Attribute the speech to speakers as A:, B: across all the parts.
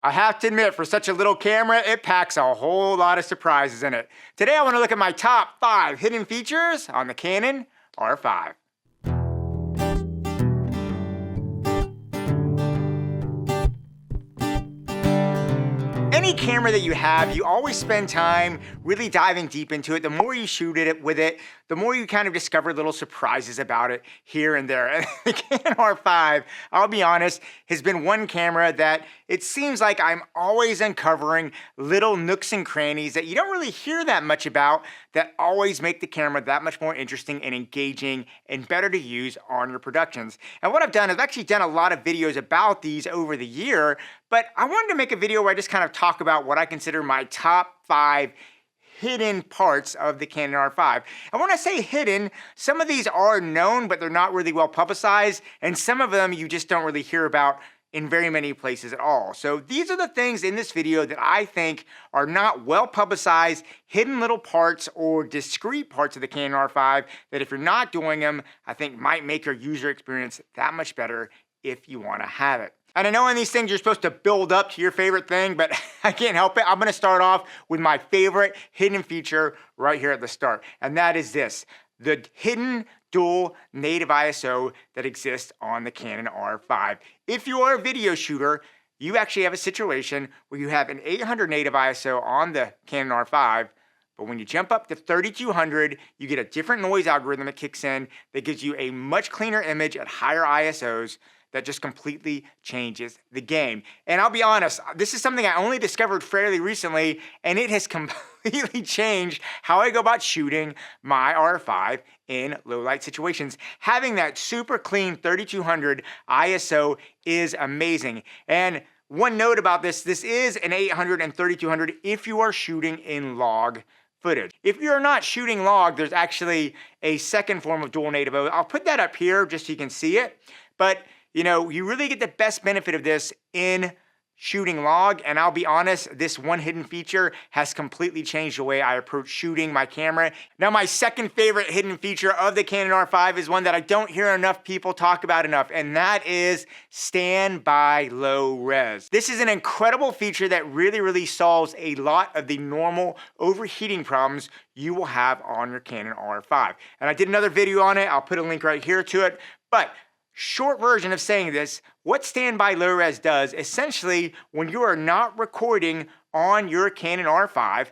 A: I have to admit, for such a little camera, it packs a whole lot of surprises in it. Today I want to look at my top 5 hidden features on the Canon R5. Any camera that you have, you always spend time really diving deep into it. The more you shoot it with it, the more you kind of discover little surprises about it here and there. And the Canon R5, I'll be honest, has been one camera that it seems like I'm always uncovering little nooks and crannies that you don't really hear that much about that always make the camera that much more interesting and engaging and better to use on your productions. And what I've done, I've actually done a lot of videos about these over the year, but I wanted to make a video where I just kind of talk about what I consider my top 5 hidden parts of the Canon R5. And when I say hidden, some of these are known, but they're not really well publicized, and some of them you just don't really hear about in very many places at all. So these are the things in this video that I think are not well publicized, hidden little parts or discrete parts of the Canon R5 that if you're not doing them, I think might make your user experience that much better if you want to have it. And I know in these things you're supposed to build up to your favorite thing, but I can't help it. I'm going to start off with my favorite hidden feature right here at the start, and that is this: the hidden dual native ISO that exists on the Canon R5. If you are a video shooter, you actually have a situation where you have an 800 native ISO on the Canon R5, but when you jump up to 3200, you get a different noise algorithm that kicks in that gives you a much cleaner image at higher ISOs that just completely changes the game. And I'll be honest, this is something I only discovered fairly recently, and it has completely changed how I go about shooting my R5 in low light situations. Having that super clean 3200 ISO is amazing. And one note about this is an 800 and 3200 if you are shooting in log footage. If you're not shooting log, there's actually a second form of dual native. I'll put that up here just so you can see it. But you know, you really get the best benefit of this in shooting log, and I'll be honest, this one hidden feature has completely changed the way I approach shooting my camera. Now, my second favorite hidden feature of the Canon R5 is one that I don't hear enough people talk about enough, and that is standby low res. This is an incredible feature that really solves a lot of the normal overheating problems you will have on your Canon R5. And I did another video on it. I'll put a link right here to it, but short version of saying this, what standby low res does, essentially, when you are not recording on your Canon R5,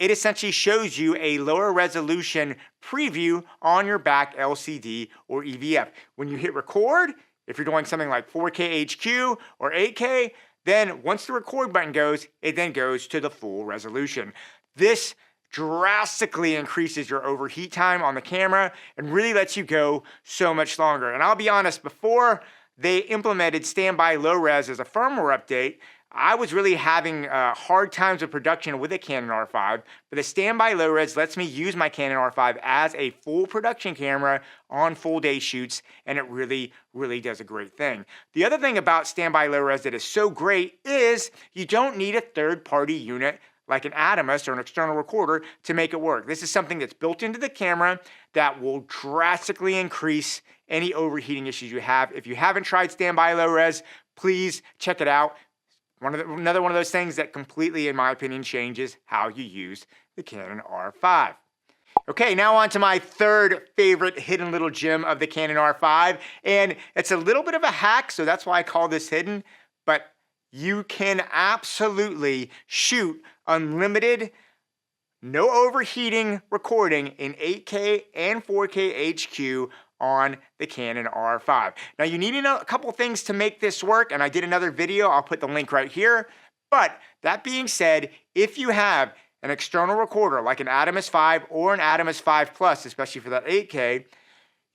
A: it essentially shows you a lower resolution preview on your back LCD or EVF. When you hit record, if you're doing something like 4K HQ or 8K, then once the record button goes, it then goes to the full resolution. This drastically increases your overheat time on the camera and really lets you go so much longer. And I'll be honest, before they implemented standby low res as a firmware update, I was really having hard times with production with a Canon R5, but the standby low res lets me use my Canon R5 as a full production camera on full day shoots, and it really does a great thing. The other thing about standby low res that is so great is you don't need a third-party unit like an Athens or an external recorder to make it work. This is something that's built into the camera that will drastically increase any overheating issues you have. If you haven't tried standby low res, please check it out. Another one of those things that completely, in my opinion, changes how you use the Canon R5. Okay, now on to my third favorite hidden little gem of the Canon R5, and it's a little bit of a hack, so that's why I call this hidden, but you can absolutely shoot unlimited, no overheating recording in 8K and 4K HQ on the Canon R5. Now you need a couple things to make this work, and I did another video, I'll put the link right here. But that being said, if you have an external recorder like an Athens 5 or an Athens 5 Plus, especially for that 8K,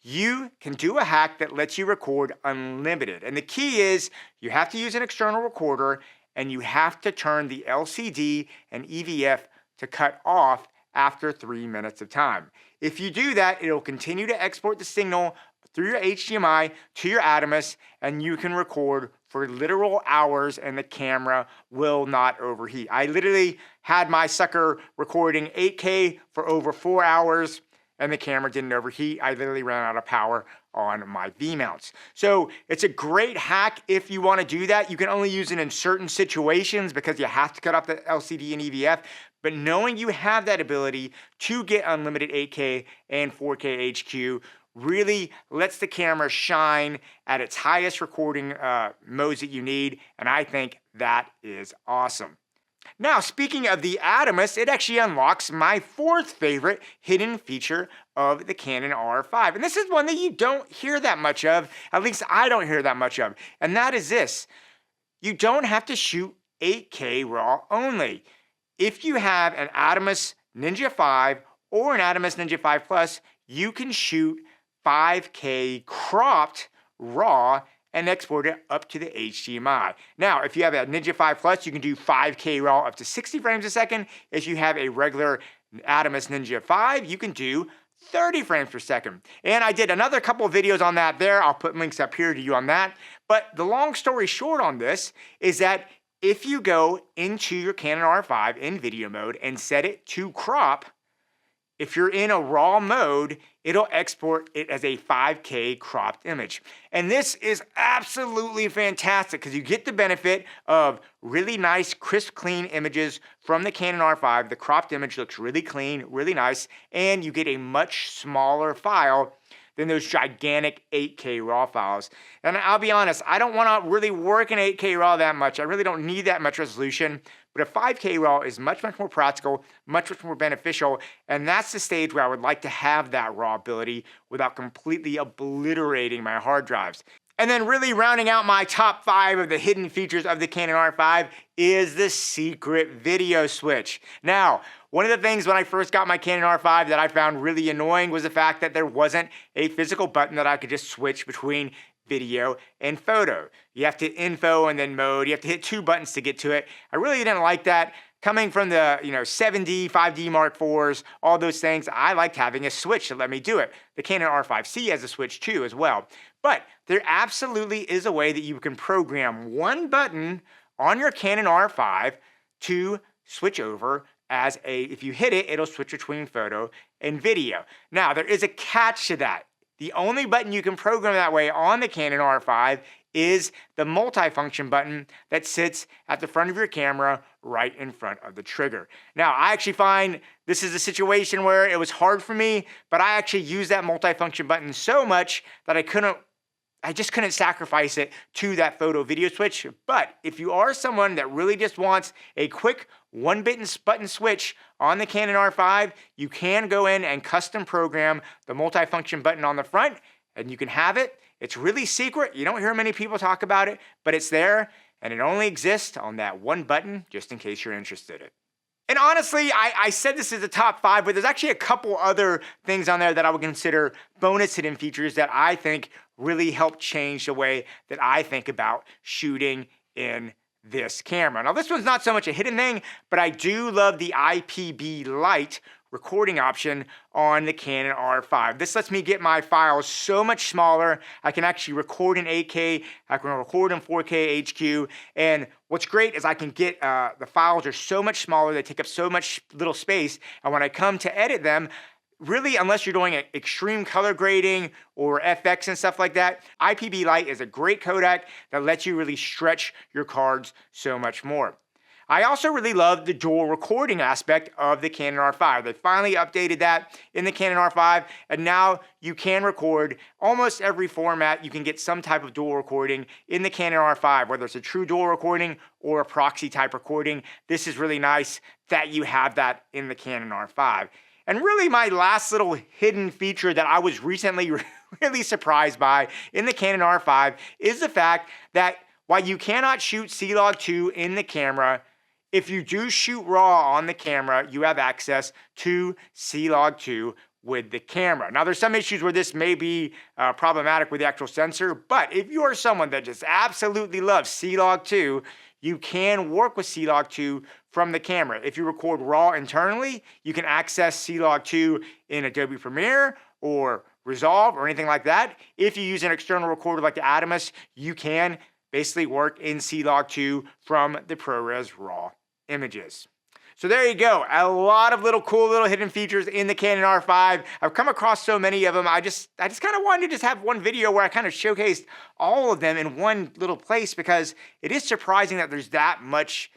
A: you can do a hack that lets you record unlimited. And the key is you have to use an external recorder and you have to turn the LCD and EVF to cut off after 3 minutes of time. If you do that, it'll continue to export the signal through your HDMI to your Athens, and you can record for literal hours and the camera will not overheat. I literally had my sucker recording 8K for over 4 hours and the camera didn't overheat. I literally ran out of power on my V mounts. So it's a great hack if you want to do that. You can only use it in certain situations because you have to cut off the LCD and EVF. But knowing you have that ability to get unlimited 8K and 4K HQ really lets the camera shine at its highest recording modes that you need. And I think that is awesome. Now, speaking of the Atomos, it actually unlocks my fourth favorite hidden feature of the Canon R5. And this is one that you don't hear that much of, at least I don't hear that much of. And that is this: you don't have to shoot 8K RAW only. If you have an Atomos Ninja 5 or an Atomos Ninja 5 Plus, you can shoot 5K cropped RAW and export it up to the HDMI. Now, if you have a Ninja 5 Plus, you can do 5K RAW up to 60 frames a second. If you have a regular Atomos Ninja 5, you can do 30 frames per second. And I did another couple of videos on that there. I'll put links up here to you on that. But the long story short on this is that if you go into your Canon R5 in video mode and set it to crop, if you're in a RAW mode, it'll export it as a 5K cropped image. And this is absolutely fantastic because you get the benefit of really nice, crisp, clean images from the Canon R5. The cropped image looks really clean, really nice, and you get a much smaller file than those gigantic 8K RAW files. And I'll be honest, I don't want to really work in 8K RAW that much. I really don't need that much resolution. But a 5K RAW is much more practical, much more beneficial, and that's the stage where I would like to have that RAW ability without completely obliterating my hard drives. And then really rounding out my top 5 of the hidden features of the Canon R5 is the secret video switch. Now, one of the things when I first got my Canon R5 that I found really annoying was the fact that there wasn't a physical button that I could just switch between video and photo. You have to hit info and then mode. You have to hit 2 buttons to get to it. I really didn't like that. Coming from the 7D, 5D Mark IVs, all those things, I liked having a switch that let me do it. The Canon R5C has a switch too as well. But there absolutely is a way that you can program one button on your Canon R5 to switch over if you hit it, it'll switch between photo and video. Now, there is a catch to that. The only button you can program that way on the Canon R5 is the multifunction button that sits at the front of your camera right in front of the trigger. Now, I actually find this is a situation where it was hard for me, but I actually used that multifunction button so much that I just couldn't sacrifice it to that photo video switch. But if you are someone that really just wants a quick one button switch on the Canon R5, you can go in and custom program the multifunction button on the front, and you can have it. It's really secret. You don't hear many people talk about it, but it's there, and it only exists on that one button, just in case you're interested in it. And honestly, I said this is the top 5, but there's actually a couple other things on there that I would consider bonus hidden features that I think really help change the way that I think about shooting in this camera. Now, this one's not so much a hidden thing, but I do love the IPB light recording option on the Canon R5. This lets me get my files so much smaller. I can actually record in 8K, I can record in 4K HQ, and what's great is I can get, the files are so much smaller, they take up so much little space, and when I come to edit them, really, unless you're doing extreme color grading or FX and stuff like that, IPB Light is a great codec that lets you really stretch your cards so much more. I also really love the dual recording aspect of the Canon R5. They finally updated that in the Canon R5, and now you can record almost every format. You can get some type of dual recording in the Canon R5, whether it's a true dual recording or a proxy type recording. This is really nice that you have that in the Canon R5. And really my last little hidden feature that I was recently really surprised by in the Canon R5 is the fact that while you cannot shoot C-Log 2 in the camera, if you do shoot RAW on the camera, you have access to C-Log 2 with the camera. Now, there's some issues where this may be problematic with the actual sensor, but if you are someone that just absolutely loves C-Log 2, you can work with C-Log 2 from the camera. If you record RAW internally, you can access C-Log 2 in Adobe Premiere or Resolve or anything like that. If you use an external recorder like the Atomos, you can basically work in C-Log 2 from the ProRes RAW images. So there you go. A lot of cool little hidden features in the Canon R5. I've come across so many of them. I just kind of wanted to just have one video where I kind of showcased all of them in one little place, because it is surprising that there's that much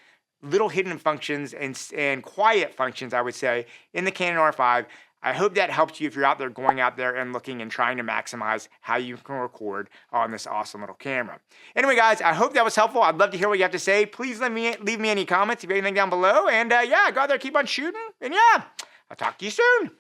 A: little hidden functions and quiet functions, I would say, in the Canon R5. I hope that helps you if you're out there going out there and looking and trying to maximize how you can record on this awesome little camera. Anyway, guys, I hope that was helpful. I'd love to hear what you have to say. Please leave me any comments if you have anything down below. And yeah, go out there, keep on shooting. And yeah, I'll talk to you soon.